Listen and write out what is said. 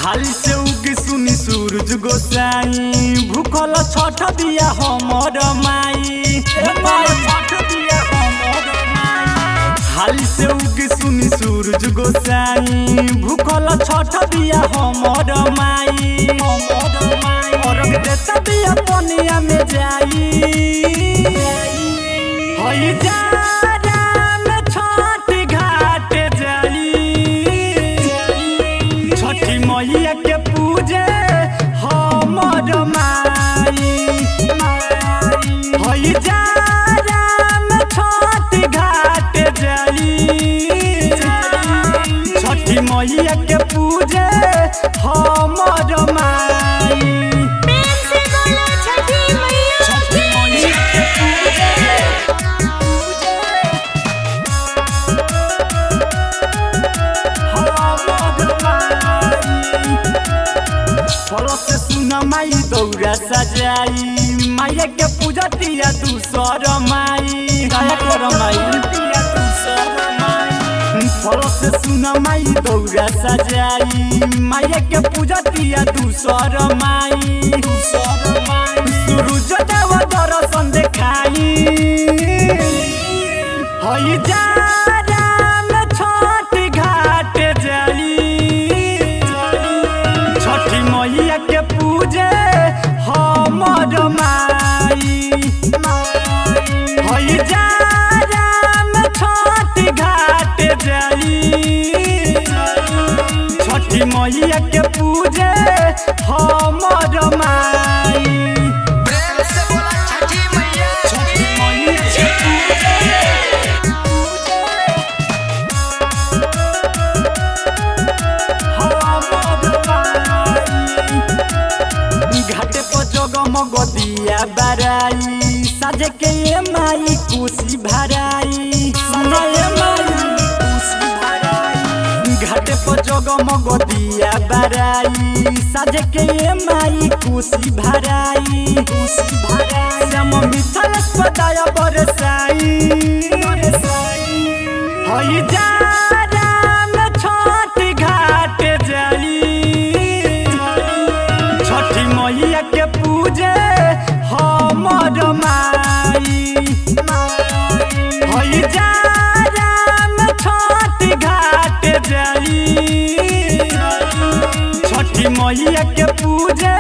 हाली से उगी सुनी सूरज गोसाई भूखल छठ दिया हमर माई हाली से उगी सुनी सूरज गोसाई भूखल छठ दिया हमर माई अर्घ देता दिया पनिया में जाई होई जारा में छठ घाट जाई छठी मैया के पूजे हमर माई होई जारा में छठ घाट जाई छठी मैया के पूजे हमर माई से सुना माई दौरा सजाई माया के पूजा तिया दूसर माई फल से सुना माई दौरा सजाई माया के पूजा तिया दूसर माई सूरज देव दर्शन देखाई होई जारा में छठ घाट जाई छठी मैया के पूजे हमर माई होई जारा में छठ घाट जाई छठी मैया के पूजे हमर माई प्रेम से बोला छठी मैया छठी मैया के पूजे घाटे पर जगमग दिया बराई साजे के ये माई खुशी भराई सुनो ये माई खुशी भराई घाटे पर जगमग दिया बराई साजे के ये माई खुशी भराई श्याम मिथल पदाया बरसाई होई जारा में छठ घाट जाई छठी मैया के पूजे हमर माई होई जारा में छठ घाट जाई छठी मैया के पूजे